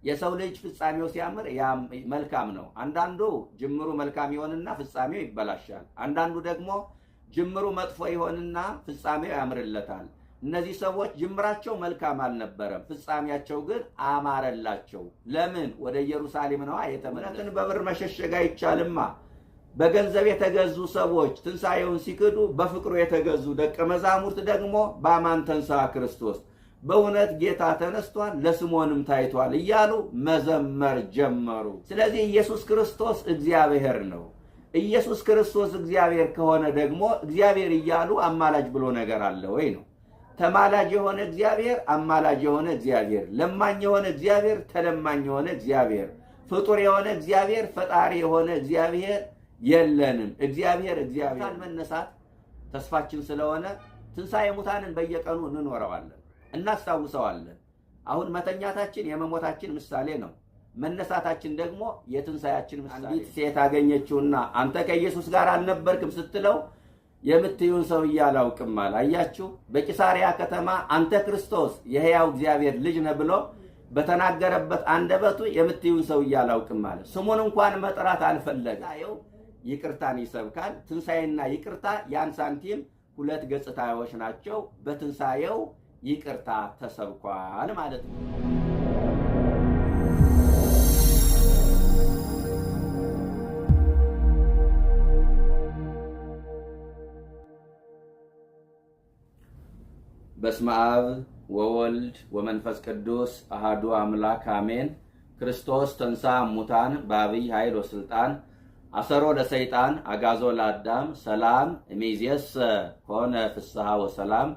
የሰው ልጅ ፍጻሜው ሲያምር ያ መልካም ነው። አንዳንዱ ጅምሩ መልካም ይሆንና ፍጻሜው ይበላሻል። አንዳንዱ ደግሞ ጅምሩ መጥፎ ይሆንና ፍጻሜው ያምርለታል። እነዚህ ሰዎች ጅምራቸው መልካም አልነበረም፣ ፍጻሜያቸው ግን አማረላቸው። ለምን? ወደ ኢየሩሳሌም ነዋ የተመለሱት። በብር መሸሸግ አይቻልማ። በገንዘብ የተገዙ ሰዎች ትንሣኤውን ሲክዱ፣ በፍቅሩ የተገዙ ደቀ መዛሙርት ደግሞ በአማን ተንሥአ ክርስቶስ፣ በእውነት ጌታ ተነስቷል፣ ለስምዖንም ታይቷል እያሉ መዘመር ጀመሩ። ስለዚህ ኢየሱስ ክርስቶስ እግዚአብሔር ነው። ኢየሱስ ክርስቶስ እግዚአብሔር ከሆነ ደግሞ እግዚአብሔር እያሉ አማላጅ ብሎ ነገር አለ ወይ ነው? ተማላጅ የሆነ እግዚአብሔር፣ አማላጅ የሆነ እግዚአብሔር፣ ለማኝ የሆነ እግዚአብሔር፣ ተለማኝ የሆነ እግዚአብሔር፣ ፍጡር የሆነ እግዚአብሔር፣ ፈጣሪ የሆነ እግዚአብሔር የለንም። እግዚአብሔር መነሳት ተስፋችን ስለሆነ ትንሣኤ ሙታንን በየቀኑ እንኖረዋለን፣ እናስታውሰዋለን። አሁን መተኛታችን የመሞታችን ምሳሌ ነው። መነሳታችን ደግሞ የትንሣኤያችን ምሳሌ። አንዲት ሴት አገኘችውና አንተ ከኢየሱስ ጋር አልነበርክም ስትለው የምትዩን ሰው እያላውቅም አለ። አያችሁ፣ በቂሳሪያ ከተማ አንተ ክርስቶስ የሕያው እግዚአብሔር ልጅ ነህ ብሎ በተናገረበት አንደበቱ የምትዩን ሰው እያላውቅም አለ። ስሙን እንኳን መጥራት አልፈለገም። ይቅርታን ይሰብካል። ትንሣኤና ይቅርታ ያን ሳንቲም ሁለት ገጽታዎች ናቸው። በትንሣኤው ይቅርታ ተሰብኳል ማለት ነው። በስመ አብ ወወልድ ወመንፈስ ቅዱስ አሃዱ አምላክ አሜን። ክርስቶስ ተንሥአ እሙታን በአብይ ኃይል ወስልጣን አሰሮ ለሰይጣን አጋዞ ለአዳም ሰላም እምይእዜሰ ኮነ ፍስሐ ወሰላም።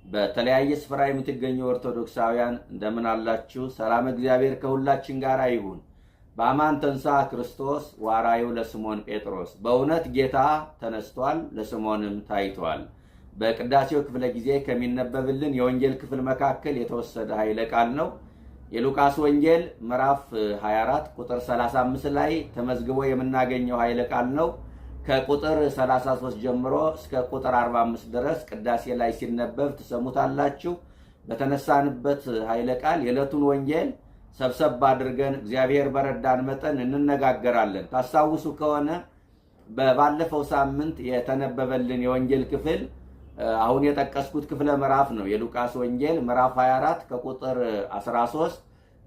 በተለያየ ስፍራ የምትገኙ ኦርቶዶክሳውያን እንደምን አላችሁ? ሰላም እግዚአብሔር ከሁላችን ጋር ይሁን። በአማን ተንሥአ ክርስቶስ ወአርአዮ ለስምዖን ጴጥሮስ። በእውነት ጌታ ተነስቷል፣ ለስምዖንም ታይቷል። በቅዳሴው ክፍለ ጊዜ ከሚነበብልን የወንጌል ክፍል መካከል የተወሰደ ኃይለ ቃል ነው። የሉቃስ ወንጌል ምዕራፍ 24 ቁጥር 35 ላይ ተመዝግቦ የምናገኘው ኃይለ ቃል ነው። ከቁጥር 33 ጀምሮ እስከ ቁጥር 45 ድረስ ቅዳሴ ላይ ሲነበብ ትሰሙታላችሁ። በተነሳንበት ኃይለ ቃል የዕለቱን ወንጌል ሰብሰብ አድርገን እግዚአብሔር በረዳን መጠን እንነጋገራለን። ታስታውሱ ከሆነ በባለፈው ሳምንት የተነበበልን የወንጌል ክፍል አሁን የጠቀስኩት ክፍለ ምዕራፍ ነው። የሉቃስ ወንጌል ምዕራፍ 24 ከቁጥር 13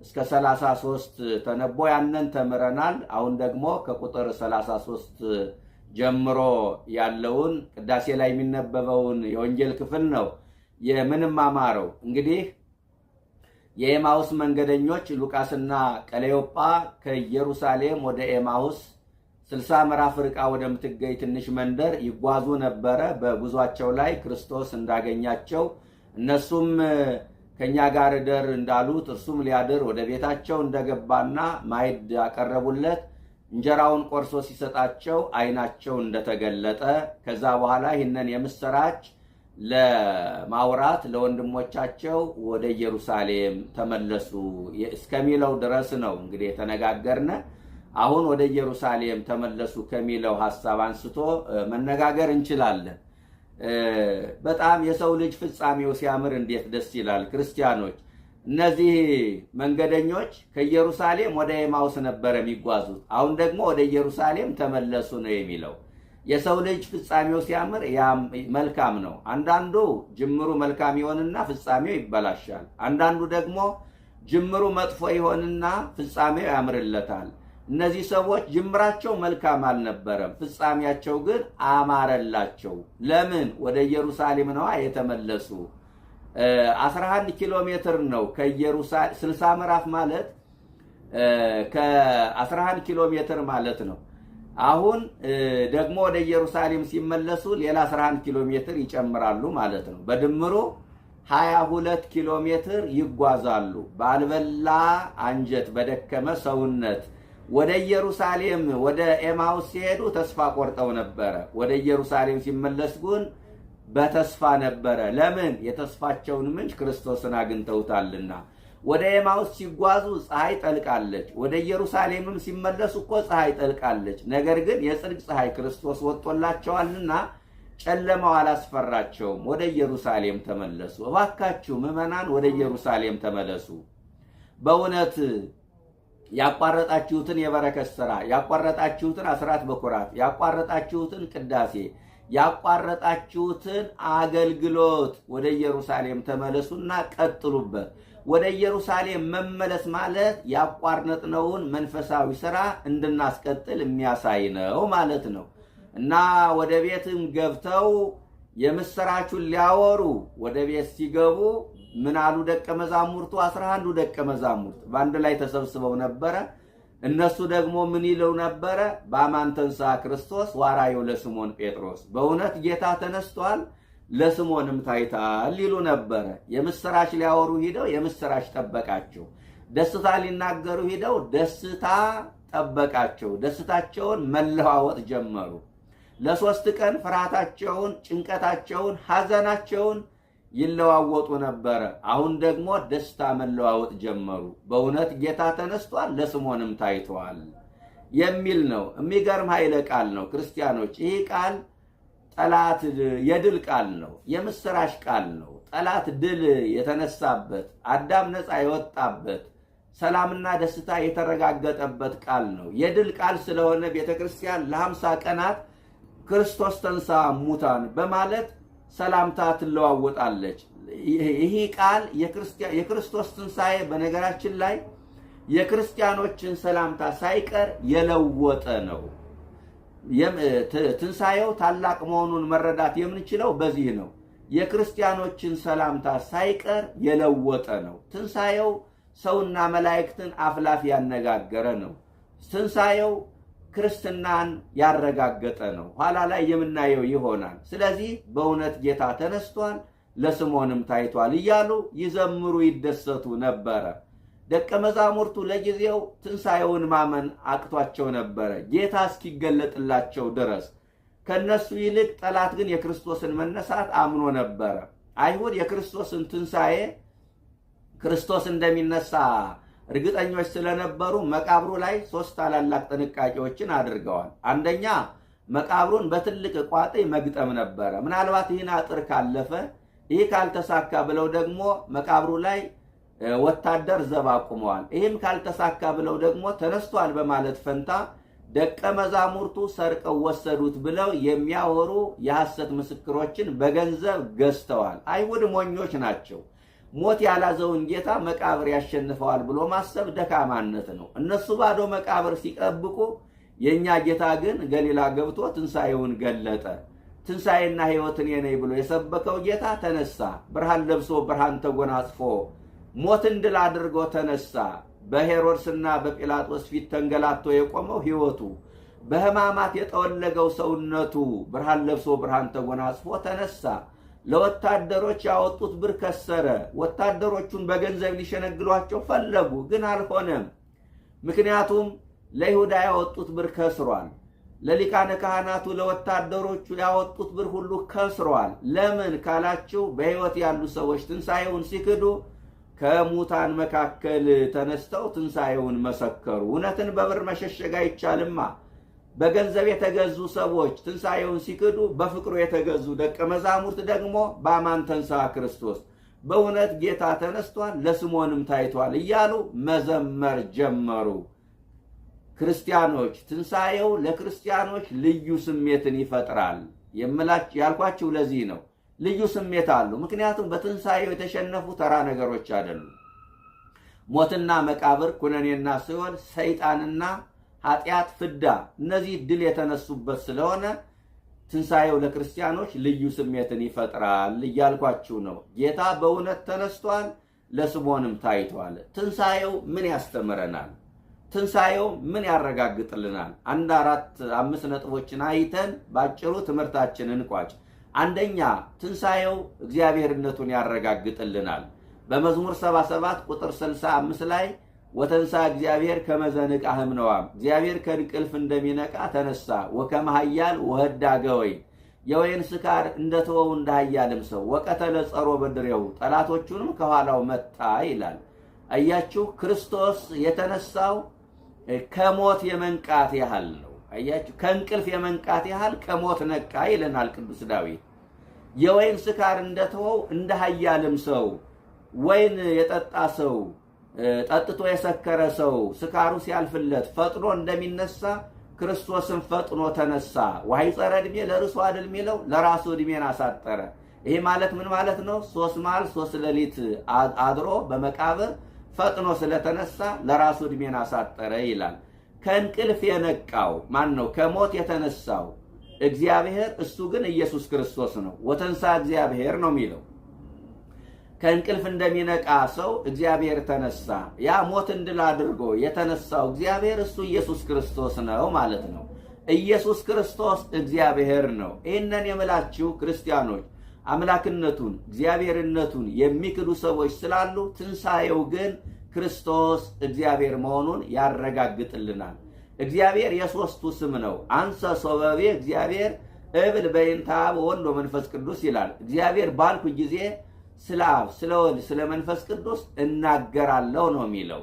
እስከ 33 ተነቦ ያንን ተምረናል። አሁን ደግሞ ከቁጥር 33 ጀምሮ ያለውን ቅዳሴ ላይ የሚነበበውን የወንጌል ክፍል ነው የምንማማረው። እንግዲህ የኤማውስ መንገደኞች ሉቃስና ቀሌዮጳ ከኢየሩሳሌም ወደ ኤማውስ 60 ምዕራፍ ርቃ ወደምትገኝ ትንሽ መንደር ይጓዙ ነበረ። በጉዟቸው ላይ ክርስቶስ እንዳገኛቸው እነሱም ከኛ ጋር እደር እንዳሉት እርሱም ሊያድር ወደ ቤታቸው እንደገባና ማዕድ አቀረቡለት። እንጀራውን ቆርሶ ሲሰጣቸው ዓይናቸው እንደተገለጠ ከዛ በኋላ ይህንን የምስራች ለማውራት ለወንድሞቻቸው ወደ ኢየሩሳሌም ተመለሱ እስከሚለው ድረስ ነው እንግዲህ የተነጋገርነ። አሁን ወደ ኢየሩሳሌም ተመለሱ ከሚለው ሐሳብ አንስቶ መነጋገር እንችላለን። በጣም የሰው ልጅ ፍጻሜው ሲያምር እንዴት ደስ ይላል! ክርስቲያኖች፣ እነዚህ መንገደኞች ከኢየሩሳሌም ወደ ኤማውስ ነበር የሚጓዙት። አሁን ደግሞ ወደ ኢየሩሳሌም ተመለሱ ነው የሚለው። የሰው ልጅ ፍጻሜው ሲያምር መልካም ነው። አንዳንዱ ጅምሩ መልካም ይሆንና ፍጻሜው ይበላሻል። አንዳንዱ ደግሞ ጅምሩ መጥፎ ይሆንና ፍጻሜው ያምርለታል። እነዚህ ሰዎች ጅምራቸው መልካም አልነበረም፣ ፍጻሜያቸው ግን አማረላቸው። ለምን? ወደ ኢየሩሳሌም ነዋ የተመለሱ። 11 ኪሎ ሜትር ነው ከኢየሩሳሌም 60 ምዕራፍ ማለት ከ11 ኪሎ ሜትር ማለት ነው። አሁን ደግሞ ወደ ኢየሩሳሌም ሲመለሱ ሌላ 11 ኪሎ ሜትር ይጨምራሉ ማለት ነው። በድምሩ 22 ኪሎ ሜትር ይጓዛሉ። ባልበላ አንጀት በደከመ ሰውነት ወደ ኢየሩሳሌም ወደ ኤማውስ ሲሄዱ ተስፋ ቆርጠው ነበረ። ወደ ኢየሩሳሌም ሲመለስ ግን በተስፋ ነበረ። ለምን? የተስፋቸውን ምንጭ ክርስቶስን አግኝተውታልና። ወደ ኤማውስ ሲጓዙ ፀሐይ ጠልቃለች፣ ወደ ኢየሩሳሌምም ሲመለሱ እኮ ፀሐይ ጠልቃለች። ነገር ግን የጽድቅ ፀሐይ ክርስቶስ ወጥቶላቸዋልና ጨለማው አላስፈራቸውም። ወደ ኢየሩሳሌም ተመለሱ። እባካችሁ ምዕመናን ወደ ኢየሩሳሌም ተመለሱ። በእውነት ያቋረጣችሁትን የበረከት ሥራ፣ ያቋረጣችሁትን አስራት በኩራት፣ ያቋረጣችሁትን ቅዳሴ፣ ያቋረጣችሁትን አገልግሎት ወደ ኢየሩሳሌም ተመለሱና ቀጥሉበት። ወደ ኢየሩሳሌም መመለስ ማለት ያቋረጥነውን መንፈሳዊ ሥራ እንድናስቀጥል የሚያሳይ ነው ማለት ነው። እና ወደ ቤትም ገብተው የምስራቹን ሊያወሩ ወደ ቤት ሲገቡ ምን አሉ ደቀ መዛሙርቱ? 11 ደቀ መዛሙርት በአንድ ላይ ተሰብስበው ነበረ። እነሱ ደግሞ ምን ይለው ነበረ? በአማን ተንሥአ ክርስቶስ ወአርአዮ ለስምዖን ጴጥሮስ፣ በእውነት ጌታ ተነስቷል ለስምዖንም ታይቷል ይሉ ነበረ። የምስራች ሊያወሩ ሂደው የምስራች ጠበቃቸው። ደስታ ሊናገሩ ሂደው ደስታ ጠበቃቸው። ደስታቸውን መለዋወጥ ጀመሩ። ለ3 ቀን ፍርሃታቸውን፣ ጭንቀታቸውን፣ ሐዘናቸውን ይለዋወጡ ነበረ። አሁን ደግሞ ደስታ መለዋወጥ ጀመሩ። በእውነት ጌታ ተነስቷል ለስምዖንም ታይቷል የሚል ነው። የሚገርም ኃይለ ቃል ነው ክርስቲያኖች። ይህ ቃል ጠላት የድል ቃል ነው። የምስራች ቃል ነው። ጠላት ድል የተነሳበት፣ አዳም ነፃ የወጣበት፣ ሰላምና ደስታ የተረጋገጠበት ቃል ነው። የድል ቃል ስለሆነ ቤተክርስቲያን ለ50 ቀናት ክርስቶስ ተንሥአ እሙታን በማለት ሰላምታ ትለዋወጣለች። ይህ ቃል የክርስቶስ ትንሣኤ በነገራችን ላይ የክርስቲያኖችን ሰላምታ ሳይቀር የለወጠ ነው። ትንሣኤው ታላቅ መሆኑን መረዳት የምንችለው በዚህ ነው። የክርስቲያኖችን ሰላምታ ሳይቀር የለወጠ ነው። ትንሣኤው ሰውና መላእክትን አፍላፍ ያነጋገረ ነው። ትንሣኤው ክርስትናን ያረጋገጠ ነው። ኋላ ላይ የምናየው ይሆናል። ስለዚህ በእውነት ጌታ ተነስቷል ለስምዖንም ታይቷል እያሉ ይዘምሩ ይደሰቱ ነበረ። ደቀ መዛሙርቱ ለጊዜው ትንሣኤውን ማመን አቅቷቸው ነበረ ጌታ እስኪገለጥላቸው ድረስ። ከነሱ ይልቅ ጠላት ግን የክርስቶስን መነሳት አምኖ ነበረ። አይሁድ የክርስቶስን ትንሣኤ ክርስቶስ እንደሚነሳ እርግጠኞች ስለነበሩ መቃብሩ ላይ 3 ታላላቅ ጥንቃቄዎችን አድርገዋል። አንደኛ መቃብሩን በትልቅ ቋጥኝ መግጠም ነበረ። ምናልባት ይህን አጥር ካለፈ ይህ ካልተሳካ ብለው ደግሞ መቃብሩ ላይ ወታደር ዘብ አቁመዋል። ይህም ካልተሳካ ብለው ደግሞ ተነስቷል በማለት ፈንታ ደቀ መዛሙርቱ ሰርቀው ወሰዱት ብለው የሚያወሩ የሐሰት ምስክሮችን በገንዘብ ገዝተዋል። አይሁድ ሞኞች ናቸው። ሞት ያላዘውን ጌታ መቃብር ያሸንፈዋል ብሎ ማሰብ ደካማነት ነው። እነሱ ባዶ መቃብር ሲጠብቁ፣ የኛ ጌታ ግን ገሊላ ገብቶ ትንሣኤውን ገለጠ። ትንሣኤና ሕይወት እኔ ነኝ ብሎ የሰበከው ጌታ ተነሳ። ብርሃን ለብሶ ብርሃን ተጎናጽፎ ሞትን ድል አድርጎ ተነሳ። በሄሮድስና በጲላጦስ ፊት ተንገላቶ የቆመው ሕይወቱ፣ በሕማማት የጠወለገው ሰውነቱ ብርሃን ለብሶ ብርሃን ተጎናጽፎ ተነሳ። ለወታደሮች ያወጡት ብር ከሰረ። ወታደሮቹን በገንዘብ ሊሸነግሏቸው ፈለጉ፣ ግን አልሆነም። ምክንያቱም ለይሁዳ ያወጡት ብር ከስሯል። ለሊቃነ ካህናቱ ለወታደሮቹ ያወጡት ብር ሁሉ ከስሯል። ለምን ካላችሁ በሕይወት ያሉ ሰዎች ትንሣኤውን ሲክዱ ከሙታን መካከል ተነስተው ትንሣኤውን መሰከሩ። እውነትን በብር መሸሸግ አይቻልማ። በገንዘብ የተገዙ ሰዎች ትንሣኤውን ሲክዱ፣ በፍቅሩ የተገዙ ደቀ መዛሙርት ደግሞ በአማን ተንሥአ ክርስቶስ፣ በእውነት ጌታ ተነስቷል ለስምዖንም ታይቷል እያሉ መዘመር ጀመሩ። ክርስቲያኖች፣ ትንሣኤው ለክርስቲያኖች ልዩ ስሜትን ይፈጥራል ያልኳችሁ ለዚህ ነው። ልዩ ስሜት አለው። ምክንያቱም በትንሣኤው የተሸነፉ ተራ ነገሮች አይደሉም። ሞትና መቃብር፣ ኩነኔና ሲኦል፣ ሰይጣንና ኃጢአት፣ ፍዳ፣ እነዚህ ድል የተነሱበት ስለሆነ ትንሣኤው ለክርስቲያኖች ልዩ ስሜትን ይፈጥራል እያልኳችሁ ነው። ጌታ በእውነት ተነስቷል ለስምዖንም ታይቷል። ትንሣኤው ምን ያስተምረናል? ትንሣኤው ምን ያረጋግጥልናል? 4-5 ነጥቦችን አይተን ባጭሩ ትምህርታችንን እንቋጭ። አንደኛ፣ ትንሣኤው እግዚአብሔርነቱን ያረጋግጥልናል። በመዝሙር 77 ቁጥር 65 ላይ ወተንሥአ እግዚአብሔር ከመ ዘንቃዕ እምነዋም፣ እግዚአብሔር ከእንቅልፍ እንደሚነቃ ተነሳ። ወከመ ኃያል ወህዳገ ወይን፣ የወይን ስካር እንደተወው እንደ ኃያልም ሰው። ወቀተለ ጸሮ በድሬው፣ ጠላቶቹንም ከኋላው መታ ይላል። አያችሁ፣ ክርስቶስ የተነሳው ከሞት የመንቃት ያህል ነው። አያችሁ፣ ከእንቅልፍ የመንቃት ያህል ከሞት ነቃ ይለናል ቅዱስ ዳዊት። የወይን ስካር እንደተወው እንደ ኃያልም ሰው፣ ወይን የጠጣ ሰው ጠጥቶ የሰከረ ሰው ስካሩ ሲያልፍለት ፈጥኖ እንደሚነሳ ክርስቶስን ፈጥኖ ተነሳ። ወይጸረ ዕድሜ ለርሱ አይደል የሚለው ለራሱ ዕድሜን አሳጠረ። ይሄ ማለት ምን ማለት ነው? 3 መዓልት 3 ሌሊት አድሮ በመቃብር ፈጥኖ ስለተነሳ ለራሱ ዕድሜን አሳጠረ ይላል። ከእንቅልፍ የነቃው ማን ነው? ከሞት የተነሳው እግዚአብሔር፣ እሱ ግን ኢየሱስ ክርስቶስ ነው። ወተንሳ እግዚአብሔር ነው የሚለው። ከእንቅልፍ እንደሚነቃ ሰው እግዚአብሔር ተነሳ። ያ ሞትን ድል አድርጎ የተነሳው እግዚአብሔር እሱ ኢየሱስ ክርስቶስ ነው ማለት ነው። ኢየሱስ ክርስቶስ እግዚአብሔር ነው። ይህንን የምላችሁ ክርስቲያኖች አምላክነቱን እግዚአብሔርነቱን የሚክዱ ሰዎች ስላሉ ትንሣኤው ግን ክርስቶስ እግዚአብሔር መሆኑን ያረጋግጥልናል። እግዚአብሔር የሦስቱ ስም ነው። አንሰ ሶበቤ እግዚአብሔር እብል በእንተ አብ ወወልድ ወመንፈስ ቅዱስ ይላል። እግዚአብሔር ባልኩ ጊዜ ስለ አብ፣ ስለ ወልድ፣ ስለ መንፈስ ቅዱስ እናገራለሁ ነው የሚለው።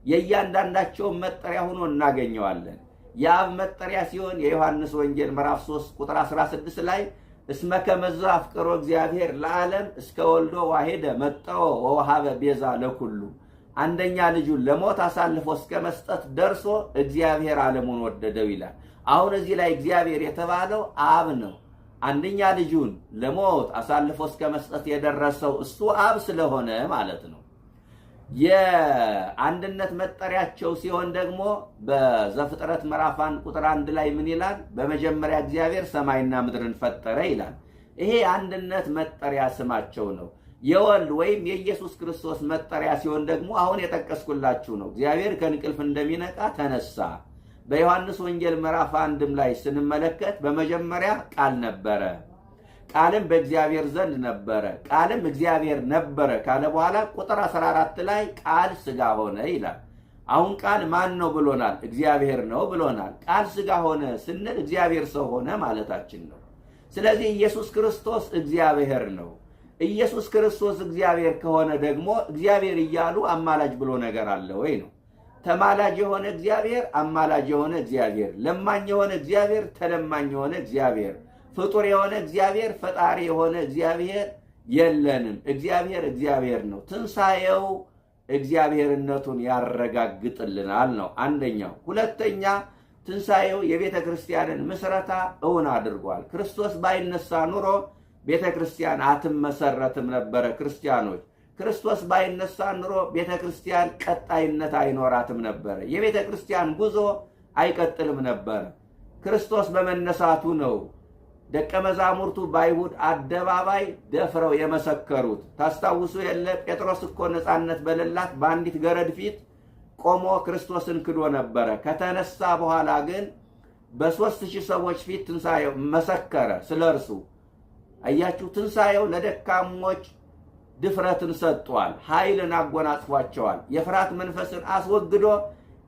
የእያንዳንዳቸውን መጠሪያ ሆኖ እናገኘዋለን። የአብ መጠሪያ ሲሆን የዮሐንስ ወንጌል ምዕራፍ 3 ቁጥር 16 ላይ እስመ ከመዘ አፍቅሮ እግዚአብሔር ለዓለም እስከ ወልዶ ዋሄደ መጠኦ ወወሃበ ቤዛ ለኩሉ፣ አንደኛ ልጁን ለሞት አሳልፎ እስከ መስጠት ደርሶ እግዚአብሔር ዓለሙን ወደደው ይላል። አሁን እዚህ ላይ እግዚአብሔር የተባለው አብ ነው። አንደኛ ልጁን ለሞት አሳልፎ እስከ መስጠት የደረሰው እሱ አብ ስለሆነ ማለት ነው። የአንድነት መጠሪያቸው ሲሆን ደግሞ በዘፍጥረት ምዕራፍ 1 ቁጥር 1 ላይ ምን ይላል? በመጀመሪያ እግዚአብሔር ሰማይና ምድርን ፈጠረ ይላል። ይሄ አንድነት መጠሪያ ስማቸው ነው። የወልድ ወይም የኢየሱስ ክርስቶስ መጠሪያ ሲሆን ደግሞ አሁን የጠቀስኩላችሁ ነው። እግዚአብሔር ከእንቅልፍ እንደሚነቃ ተነሳ። በዮሐንስ ወንጌል ምዕራፍ 1 ላይ ስንመለከት በመጀመሪያ ቃል ነበረ፣ ቃልም በእግዚአብሔር ዘንድ ነበረ፣ ቃልም እግዚአብሔር ነበረ ካለ በኋላ ቁጥር 14 ላይ ቃል ሥጋ ሆነ ይላል። አሁን ቃል ማን ነው ብሎናል? እግዚአብሔር ነው ብሎናል። ቃል ሥጋ ሆነ ስንል እግዚአብሔር ሰው ሆነ ማለታችን ነው። ስለዚህ ኢየሱስ ክርስቶስ እግዚአብሔር ነው። ኢየሱስ ክርስቶስ እግዚአብሔር ከሆነ ደግሞ እግዚአብሔር እያሉ አማላጅ ብሎ ነገር አለ ወይ ነው? ተማላጅ የሆነ እግዚአብሔር፣ አማላጅ የሆነ እግዚአብሔር፣ ለማኝ የሆነ እግዚአብሔር፣ ተለማኝ የሆነ እግዚአብሔር፣ ፍጡር የሆነ እግዚአብሔር፣ ፈጣሪ የሆነ እግዚአብሔር የለንም። እግዚአብሔር እግዚአብሔር ነው። ትንሣኤው እግዚአብሔርነቱን ያረጋግጥልናል ነው አንደኛው። ሁለተኛ ትንሣኤው የቤተ ክርስቲያንን ምስረታ እውን አድርጓል። ክርስቶስ ባይነሳ ኑሮ ቤተ ክርስቲያን አትመሰረትም ነበረ። ክርስቲያኖች ክርስቶስ ባይነሳ ኑሮ ቤተ ክርስቲያን ቀጣይነት አይኖራትም ነበረ። የቤተ ክርስቲያን ጉዞ አይቀጥልም ነበረ። ክርስቶስ በመነሳቱ ነው ደቀ መዛሙርቱ በአይሁድ አደባባይ ደፍረው የመሰከሩት። ታስታውሱ የለ? ጴጥሮስ እኮ ነፃነት በሌላት በአንዲት ገረድ ፊት ቆሞ ክርስቶስን ክዶ ነበረ። ከተነሳ በኋላ ግን በ3000 ሰዎች ፊት ትንሣኤው መሰከረ ስለ እርሱ። አያችሁ፣ ትንሣኤው ለደካሞች ድፍረትን ሰጥቷል፣ ኃይልን አጎናጽፏቸዋል። የፍርሃት መንፈስን አስወግዶ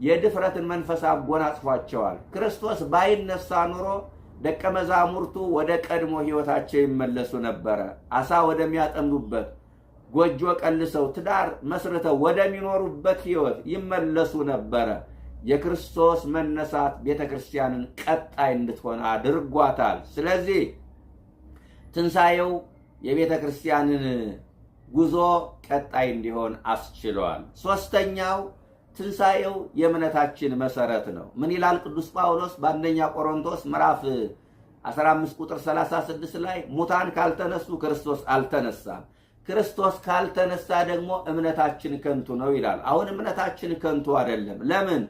የድፍረትን መንፈስ አጎናጽፏቸዋል። ክርስቶስ ባይነሳ ኑሮ ደቀ መዛሙርቱ ወደ ቀድሞ ሕይወታቸው ይመለሱ ነበረ። አሳ ወደሚያጠምዱበት፣ ጎጆ ቀልሰው ትዳር መስርተው ወደሚኖሩበት ሕይወት ይመለሱ ነበረ። የክርስቶስ መነሳት ቤተ ክርስቲያንን ቀጣይ እንድትሆን አድርጓታል። ስለዚህ ትንሣኤው የቤተ ክርስቲያንን ጉዞ ቀጣይ እንዲሆን አስችሏል። ሶስተኛው ትንሣኤው የእምነታችን መሰረት ነው። ምን ይላል ቅዱስ ጳውሎስ በአንደኛ ቆሮንቶስ ምዕራፍ 15 ቁጥር 36 ላይ? ሙታን ካልተነሱ ክርስቶስ አልተነሳም፣ ክርስቶስ ካልተነሳ ደግሞ እምነታችን ከንቱ ነው ይላል። አሁን እምነታችን ከንቱ አይደለም። ለምን?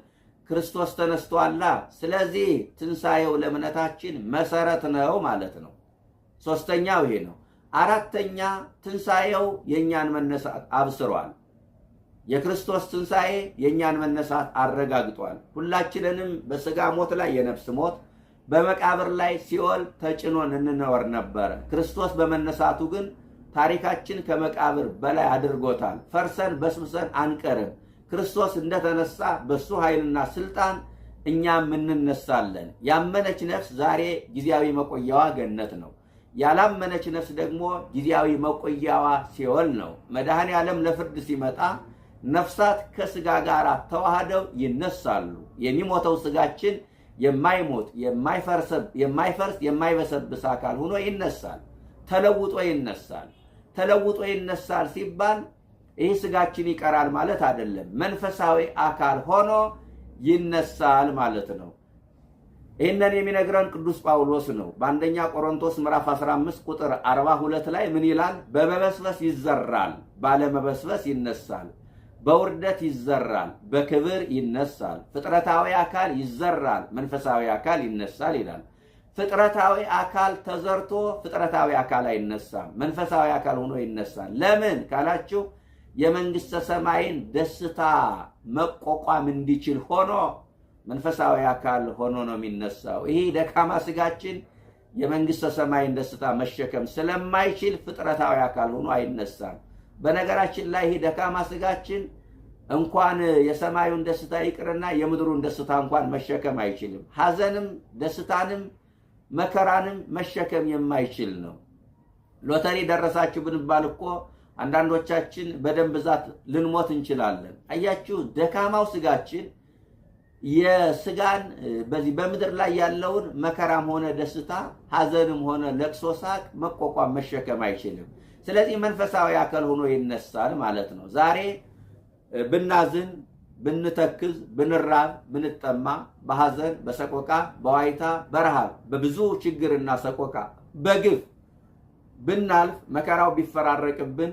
ክርስቶስ ተነስቷላ። ስለዚህ ትንሣኤው ለእምነታችን መሰረት ነው ማለት ነው። ሶስተኛው ይሄ ነው። አራተኛ ትንሣኤው የእኛን መነሳት አብስሯል። የክርስቶስ ትንሣኤ የእኛን መነሳት አረጋግጧል። ሁላችንንም በሥጋ ሞት ላይ የነፍስ ሞት፣ በመቃብር ላይ ሲኦል ተጭኖን እንኖር ነበረ። ክርስቶስ በመነሳቱ ግን ታሪካችን ከመቃብር በላይ አድርጎታል። ፈርሰን በስብሰን አንቀርም። ክርስቶስ እንደተነሳ በሱ ኃይልና ስልጣን እኛም እንነሳለን። ያመነች ነፍስ ዛሬ ጊዜያዊ መቆያዋ ገነት ነው። ያላመነች ነፍስ ደግሞ ጊዜያዊ መቆያዋ ሲኦል ነው። መድኃኔ ዓለም ለፍርድ ሲመጣ ነፍሳት ከሥጋ ጋር ተዋህደው ይነሳሉ። የሚሞተው ሥጋችን የማይሞት የማይፈርስ የማይበሰብስ አካል ሆኖ ይነሳል። ተለውጦ ይነሳል። ተለውጦ ይነሳል ሲባል ይህ ስጋችን ይቀራል ማለት አይደለም። መንፈሳዊ አካል ሆኖ ይነሳል ማለት ነው። ይህንን የሚነግረን ቅዱስ ጳውሎስ ነው። በአንደኛ ቆሮንቶስ ምዕራፍ 15 ቁጥር 42 ላይ ምን ይላል? በመበስበስ ይዘራል፣ ባለመበስበስ ይነሳል። በውርደት ይዘራል፣ በክብር ይነሳል። ፍጥረታዊ አካል ይዘራል፣ መንፈሳዊ አካል ይነሳል ይላል። ፍጥረታዊ አካል ተዘርቶ ፍጥረታዊ አካል አይነሳም፣ መንፈሳዊ አካል ሆኖ ይነሳል። ለምን ካላችሁ የመንግስተ ሰማይን ደስታ መቋቋም እንዲችል ሆኖ መንፈሳዊ አካል ሆኖ ነው የሚነሳው። ይሄ ደካማ ስጋችን የመንግስተ ሰማይን ደስታ መሸከም ስለማይችል ፍጥረታዊ አካል ሆኖ አይነሳም። በነገራችን ላይ ይሄ ደካማ ስጋችን እንኳን የሰማዩን ደስታ ይቅርና የምድሩን ደስታ እንኳን መሸከም አይችልም። ሐዘንም ደስታንም መከራንም መሸከም የማይችል ነው። ሎተሪ ደረሳችሁ ብንባል እኮ አንዳንዶቻችን በደም ብዛት ልንሞት እንችላለን። አያችሁ፣ ደካማው ስጋችን የስጋን በዚህ በምድር ላይ ያለውን መከራም ሆነ ደስታ፣ ሐዘንም ሆነ ለቅሶ፣ ሳቅ መቋቋም መሸከም አይችልም። ስለዚህ መንፈሳዊ አካል ሆኖ ይነሳል ማለት ነው። ዛሬ ብናዝን፣ ብንተክዝ፣ ብንራብ፣ ብንጠማ፣ በሐዘን፣ በሰቆቃ፣ በዋይታ፣ በረሃብ፣ በብዙ ችግርና ሰቆቃ በግፍ ብናልፍ፣ መከራው ቢፈራረቅብን፣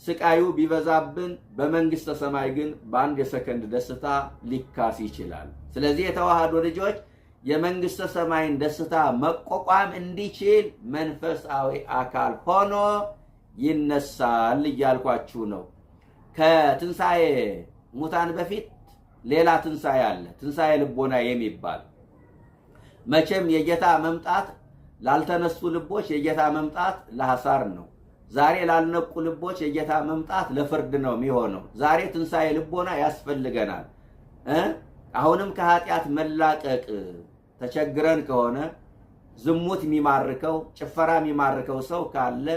ስቃዩ ቢበዛብን፣ በመንግስተ ሰማይ ግን በአንድ የሰከንድ ደስታ ሊካስ ይችላል። ስለዚህ የተዋህዶ ልጆች የመንግስተ ሰማይን ደስታ መቋቋም እንዲችል መንፈሳዊ አካል ሆኖ ይነሳል እያልኳችሁ ነው። ከትንሣኤ ሙታን በፊት ሌላ ትንሣኤ አለ፣ ትንሣኤ ልቦና የሚባል። መቼም የጌታ መምጣት ላልተነሱ ልቦች የጌታ መምጣት ለሐሳር ነው። ዛሬ ላልነቁ ልቦች የጌታ መምጣት ለፍርድ ነው የሚሆነው። ዛሬ ትንሣኤ ልቦና ያስፈልገናል። አሁንም ከኃጢአት መላቀቅ ተቸግረን ከሆነ ዝሙት የሚማርከው ጭፈራ የሚማርከው ሰው ካለ፣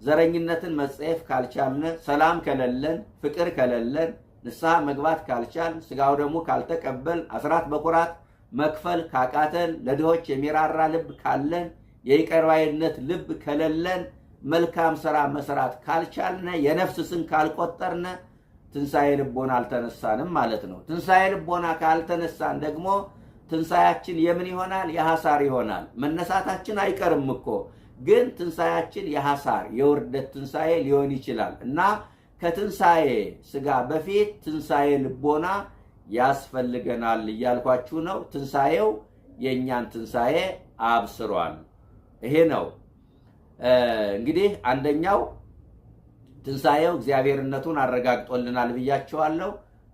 ዘረኝነትን መጸየፍ ካልቻልን፣ ሰላም ከሌለን፣ ፍቅር ከሌለን፣ ንስሐ መግባት ካልቻል፣ ስጋው ደግሞ ካልተቀበል፣ አስራት በኩራት መክፈል ካቃተን፣ ለድሆች የሚራራ ልብ ካለን፣ የይቅር ባይነት ልብ ከሌለን፣ መልካም ሥራ መስራት ካልቻልን፣ የነፍስ ስን ካልቆጠርን ትንሣኤ ልቦና አልተነሳንም ማለት ነው። ትንሣኤ ልቦና ካልተነሳን ደግሞ ትንሣኤያችን የምን ይሆናል? የሐሳር ይሆናል። መነሳታችን አይቀርም እኮ ግን ትንሣኤያችን የሐሳር የውርደት ትንሣኤ ሊሆን ይችላል እና ከትንሣኤ ሥጋ በፊት ትንሣኤ ልቦና ያስፈልገናል እያልኳችሁ ነው። ትንሣኤው የእኛን ትንሣኤ አብስሯል። ይሄ ነው እንግዲህ አንደኛው ትንሣኤው እግዚአብሔርነቱን አረጋግጦልናል ብያቸዋለሁ።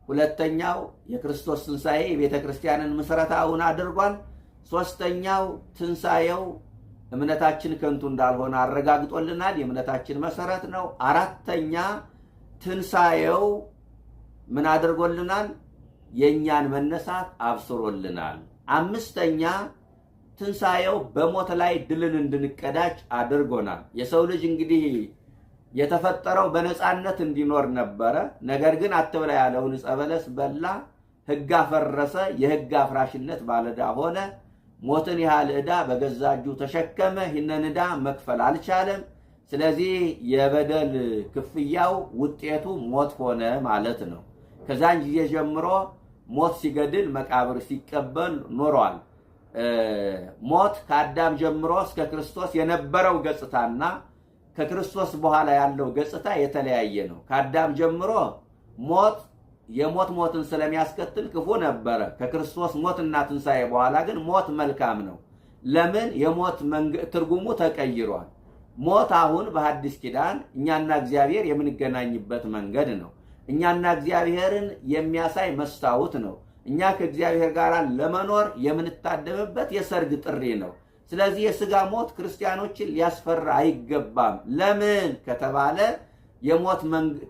ሁለተኛው የክርስቶስ ትንሣኤ የቤተ ክርስቲያንን ምስረታውን አድርጓል። ሶስተኛው ትንሣኤው እምነታችን ከንቱ እንዳልሆነ አረጋግጦልናል፣ የእምነታችን መሰረት ነው። አራተኛ ትንሣኤው ምን አድርጎልናል? የእኛን መነሳት አብስሮልናል። አምስተኛ ትንሣኤው በሞት ላይ ድልን እንድንቀዳጅ አድርጎናል። የሰው ልጅ እንግዲህ የተፈጠረው በነፃነት እንዲኖር ነበረ። ነገር ግን አትብላ ያለውን ዕፀ በለስ በላ፣ ሕግ አፈረሰ፣ የሕግ አፍራሽነት ባለዕዳ ሆነ፣ ሞትን ያህል ዕዳ በገዛ እጁ ተሸከመ። ይህንን ዕዳ መክፈል አልቻለም። ስለዚህ የበደል ክፍያው ውጤቱ ሞት ሆነ ማለት ነው። ከዛን ጊዜ ጀምሮ ሞት ሲገድል መቃብር ሲቀበል ኖሯል። ሞት ከአዳም ጀምሮ እስከ ክርስቶስ የነበረው ገጽታና ከክርስቶስ በኋላ ያለው ገጽታ የተለያየ ነው። ከአዳም ጀምሮ ሞት ሞትን ስለሚያስከትል ክፉ ነበረ። ከክርስቶስ ሞትና ትንሣኤ በኋላ ግን ሞት መልካም ነው። ለምን? የሞት ትርጉሙ ተቀይሯል። ሞት አሁን በሐዲስ ኪዳን እኛና እግዚአብሔር የምንገናኝበት መንገድ ነው። እኛና እግዚአብሔርን የሚያሳይ መስታወት ነው። እኛ ከእግዚአብሔር ጋር ለመኖር የምንታደምበት የሰርግ ጥሪ ነው። ስለዚህ የሥጋ ሞት ክርስቲያኖችን ሊያስፈራ አይገባም። ለምን ከተባለ የሞት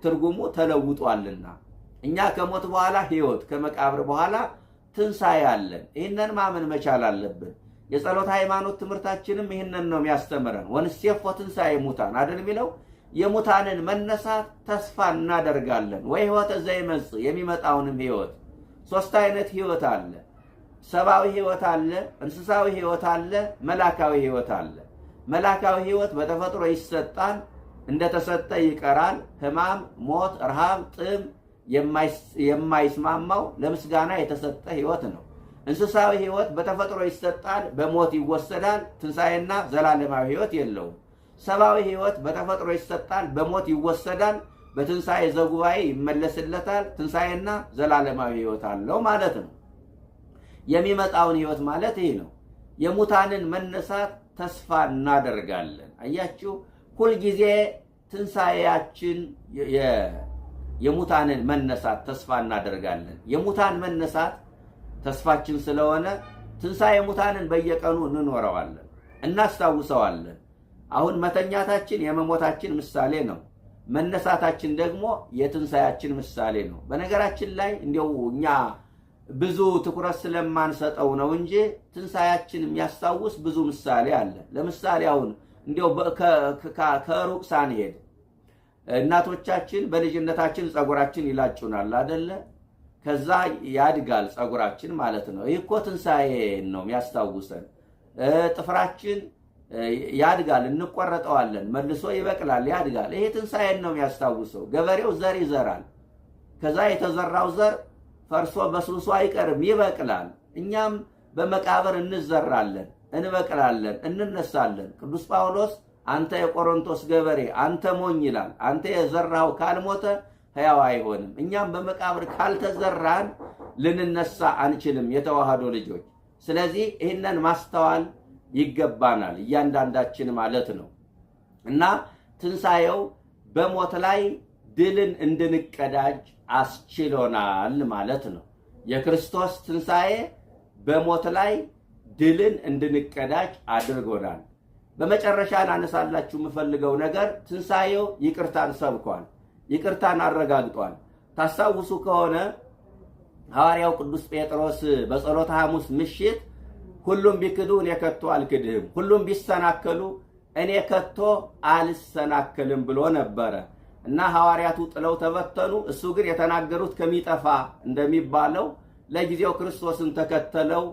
ትርጉሙ ተለውጧልና። እኛ ከሞት በኋላ ሕይወት፣ ከመቃብር በኋላ ትንሣኤ አለን። ይህንን ማመን መቻል አለብን። የጸሎት ሃይማኖት ትምህርታችንም ይህንን ነው የሚያስተምረን። ወንሴፎ ትንሣኤ ሙታን አይደል የሚለው? የሙታንን መነሳት ተስፋ እናደርጋለን። ወይ ሕይወተ ዘይመጽእ የሚመጣውንም ሕይወት። ሶስት አይነት ሕይወት አለ። ሰብአዊ ሕይወት አለ፣ እንስሳዊ ሕይወት አለ፣ መላካዊ ሕይወት አለ። መላካዊ ሕይወት በተፈጥሮ ይሰጣል። እንደተሰጠ ይቀራል። ሕማም፣ ሞት፣ ረሃብ፣ ጥም የማይስማማው ለምስጋና የተሰጠ ሕይወት ነው። እንስሳዊ ሕይወት በተፈጥሮ ይሰጣል፣ በሞት ይወሰዳል። ትንሣኤና ዘላለማዊ ሕይወት የለውም። ሰብአዊ ሕይወት በተፈጥሮ ይሰጣል፣ በሞት ይወሰዳል። በትንሣኤ ዘጉባኤ ይመለስለታል። ትንሣኤና ዘላለማዊ ሕይወት አለው ማለት ነው። የሚመጣውን ሕይወት ማለት ይህ ነው። የሙታንን መነሳት ተስፋ እናደርጋለን። አያችሁ፣ ሁልጊዜ ትንሣኤያችን የሙታንን መነሳት ተስፋ እናደርጋለን። የሙታን መነሳት ተስፋችን ስለሆነ ትንሣኤ ሙታንን በየቀኑ እንኖረዋለን፣ እናስታውሰዋለን። አሁን መተኛታችን የመሞታችን ምሳሌ ነው። መነሳታችን ደግሞ የትንሣኤያችን ምሳሌ ነው። በነገራችን ላይ እንዲያው እኛ ብዙ ትኩረት ስለማንሰጠው ነው እንጂ ትንሣኤያችን የሚያስታውስ ብዙ ምሳሌ አለ። ለምሳሌ አሁን እንዲያው ከሩቅ ሳንሄድ እናቶቻችን በልጅነታችን ጸጉራችን ይላጩናል አይደለ? ከዛ ያድጋል ጸጉራችን ማለት ነው። ይህ እኮ ትንሣኤን ነው የሚያስታውሰን። ጥፍራችን ያድጋል፣ እንቆረጠዋለን፣ መልሶ ይበቅላል፣ ያድጋል። ይሄ ትንሣኤን ነው የሚያስታውሰው። ገበሬው ዘር ይዘራል። ከዛ የተዘራው ዘር ፈርሶ በስብሶ አይቀርም፣ ይበቅላል። እኛም በመቃብር እንዘራለን፣ እንበቅላለን፣ እንነሳለን። ቅዱስ ጳውሎስ አንተ የቆሮንቶስ ገበሬ አንተ ሞኝ ይላል። አንተ የዘራው ካልሞተ ሕያው አይሆንም። እኛም በመቃብር ካልተዘራን ልንነሳ አንችልም፣ የተዋህዶ ልጆች። ስለዚህ ይህንን ማስተዋል ይገባናል፣ እያንዳንዳችን ማለት ነው። እና ትንሣኤው በሞት ላይ ድልን እንድንቀዳጅ አስችሎናል ማለት ነው። የክርስቶስ ትንሣኤ በሞት ላይ ድልን እንድንቀዳጅ አድርጎናል። በመጨረሻ ላነሳላችሁ የምፈልገው ነገር ትንሣኤው ይቅርታን ሰብኳል፣ ይቅርታን አረጋግጧል። ታስታውሱ ከሆነ ሐዋርያው ቅዱስ ጴጥሮስ በጸሎተ ሐሙስ ምሽት ሁሉም ቢክዱ እኔ ከቶ አልክድህም፣ ሁሉም ቢሰናከሉ እኔ ከቶ አልሰናከልም ብሎ ነበረ እና ሐዋርያቱ ጥለው ተበተኑ። እሱ ግን የተናገሩት ከሚጠፋ እንደሚባለው ለጊዜው ክርስቶስን ተከተለው፣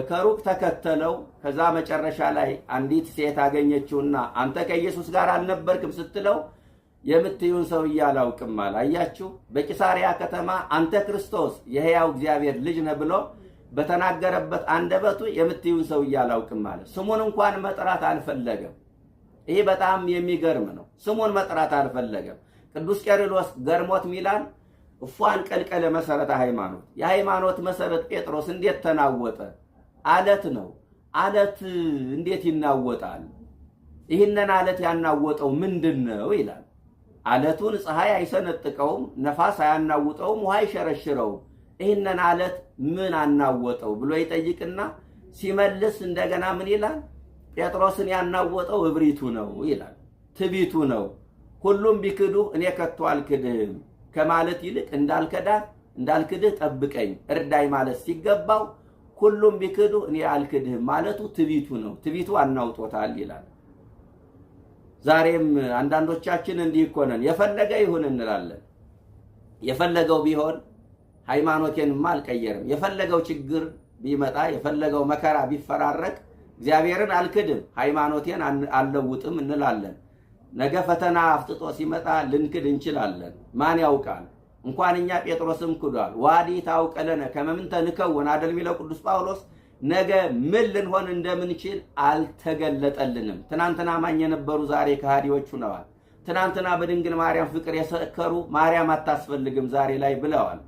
ከሩቅ ተከተለው። ከዛ መጨረሻ ላይ አንዲት ሴት አገኘችውና አንተ ከኢየሱስ ጋር አልነበርክም ስትለው የምትዩን ሰውዬ አላውቅም አለ። አያችሁ፣ በቂሳሪያ ከተማ አንተ ክርስቶስ የሕያው እግዚአብሔር ልጅ ነህ ብሎ በተናገረበት አንደበቱ የምትዩን ሰውዬ አላውቅም አለ። ስሙን እንኳን መጥራት አልፈለገም። ይህ በጣም የሚገርም ነው። ስሙን መጥራት አልፈለገም። ቅዱስ ቄርሎስ ገርሞት ሚላን እፏን ቀልቀለ መሰረተ ሃይማኖት፣ የሃይማኖት መሰረት ጴጥሮስ እንዴት ተናወጠ? አለት ነው። አለት እንዴት ይናወጣል? ይህንን አለት ያናወጠው ምንድን ነው ይላል። አለቱን ፀሐይ አይሰነጥቀውም፣ ነፋስ አያናውጠውም፣ ውሃ አይሸረሽረውም። ይህንን አለት ምን አናወጠው ብሎ ይጠይቅና ሲመልስ እንደገና ምን ይላል? ጴጥሮስን ያናወጠው እብሪቱ ነው ይላል፣ ትቢቱ ነው። ሁሉም ቢክዱ እኔ ከቶ አልክድህም ከማለት ይልቅ እንዳልክድህ ጠብቀኝ እርዳይ ማለት ሲገባው ሁሉም ቢክዱ እኔ አልክድህም ማለቱ ትቢቱ ነው። ትቢቱ አናውጦታል ይላል። ዛሬም አንዳንዶቻችን እንዲህ እኮ ነን። የፈለገ ይሁን እንላለን። የፈለገው ቢሆን ሃይማኖቴንማ አልቀየርም፣ የፈለገው ችግር ቢመጣ፣ የፈለገው መከራ ቢፈራረቅ እግዚአብሔርን አልክድም፣ ሃይማኖቴን አልለውጥም እንላለን። ነገ ፈተና አፍጥጦ ሲመጣ ልንክድ እንችላለን። ማን ያውቃል? እንኳን እኛ ጴጥሮስም ክዷል። ዋዲ ታውቀለነ ከመምንተ ንከውን አደል የሚለው ቅዱስ ጳውሎስ ነገ ምን ልንሆን እንደምንችል አልተገለጠልንም። ትናንትና ማኝ የነበሩ ዛሬ ከሃዲዎች ሆነዋል። ትናንትና በድንግል ማርያም ፍቅር የሰከሩ ማርያም አታስፈልግም ዛሬ ላይ ብለዋል።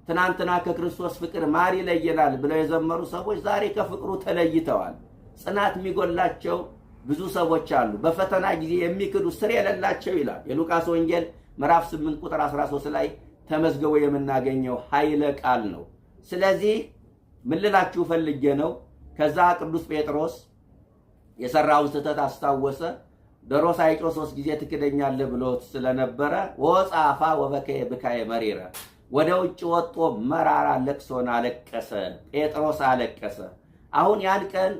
ትናንትና ከክርስቶስ ፍቅር ማር ይለየናል ብለው የዘመሩ ሰዎች ዛሬ ከፍቅሩ ተለይተዋል። ጽናት የሚጎላቸው ብዙ ሰዎች አሉ። በፈተና ጊዜ የሚክዱ ስር የሌላቸው ይላል የሉቃስ ወንጌል ምዕራፍ 8 ቁጥር 13 ላይ ተመዝግቦ የምናገኘው ኃይለ ቃል ነው። ስለዚህ ምን ልላችሁ ፈልጌ ነው፣ ከዛ ቅዱስ ጴጥሮስ የሰራውን ስህተት አስታወሰ። ዶሮ ሳይጮህ 3 ጊዜ ትክደኛለህ ብሎት ስለነበረ ወጻፋ ወበከየ ብካየ መሪረ፣ ወደ ውጭ ወጥቶ መራራ ለቅሶን አለቀሰ። ጴጥሮስ አለቀሰ። አሁን ያን ቀን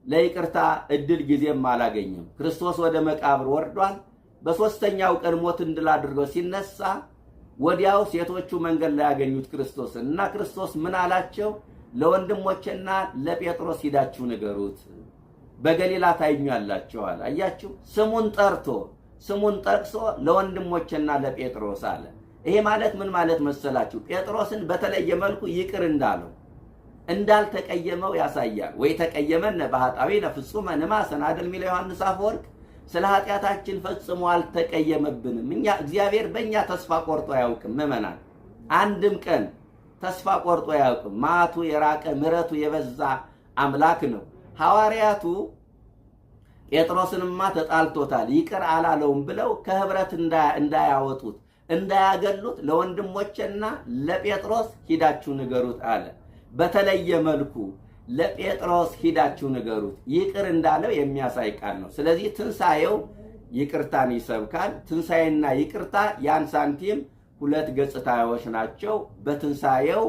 ለይቅርታ እድል ጊዜም አላገኘም። ክርስቶስ ወደ መቃብር ወርዷል። በሶስተኛው ቀን ሞትን ድል አድርጎ ሲነሳ ወዲያው ሴቶቹ መንገድ ላይ ያገኙት ክርስቶስን እና ክርስቶስ ምን አላቸው? ለወንድሞችና ለጴጥሮስ ሂዳችሁ ንገሩት፣ በገሊላ ታዩኛላችሁ አለ። አያችሁ፣ ስሙን ጠርቶ ስሙን ጠቅሶ ለወንድሞችና ለጴጥሮስ አለ። ይሄ ማለት ምን ማለት መሰላችሁ? ጴጥሮስን በተለየ መልኩ ይቅር እንዳልተቀየመው ያሳያል። ወይ ተቀየመን በኃጣዊነ ፍጹመ ንማሰን አይደል የሚለው ዮሐንስ አፈወርቅ። ስለ ኃጢአታችን ፈጽሞ አልተቀየመብንም። እግዚአብሔር በእኛ ተስፋ ቆርጦ አያውቅም። ምዕመናን አንድም ቀን ተስፋ ቆርጦ አያውቅም። መዓቱ የራቀ ምሕረቱ የበዛ አምላክ ነው። ሐዋርያቱ ጴጥሮስንማ ተጣልቶታል ይቅር አላለውም ብለው ከህብረት እንዳያወጡት እንዳያገሉት ለወንድሞችና ለጴጥሮስ ሂዳችሁ ንገሩት አለ። በተለየ መልኩ ለጴጥሮስ ሂዳችሁ ንገሩት ይቅር እንዳለው የሚያሳይ ቃል ነው። ስለዚህ ትንሣኤው ይቅርታን ይሰብካል። ትንሣኤና ይቅርታ ያን ሳንቲም ሁለት ገጽታዎች ናቸው። በትንሣኤው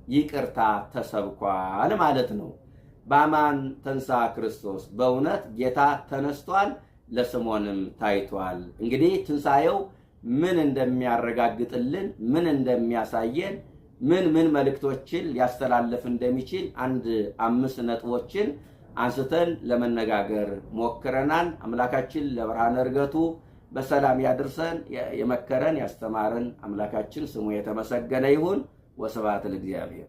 ይቅርታ ተሰብኳል ማለት ነው። በአማን ተንሳ ክርስቶስ፣ በእውነት ጌታ ተነስቷል፣ ለስምዖንም ታይቷል። እንግዲህ ትንሣኤው ምን እንደሚያረጋግጥልን፣ ምን እንደሚያሳየን፣ ምን መልእክቶችን ሊያስተላልፍ እንደሚችል አንድ 5 ነጥቦችን አንስተን ለመነጋገር ሞክረናል። አምላካችን ለብርሃነ ዕርገቱ በሰላም ያድርሰን። የመከረን ያስተማረን አምላካችን ስሙ የተመሰገነ ይሁን። ወስብሐት ለእግዚአብሔር።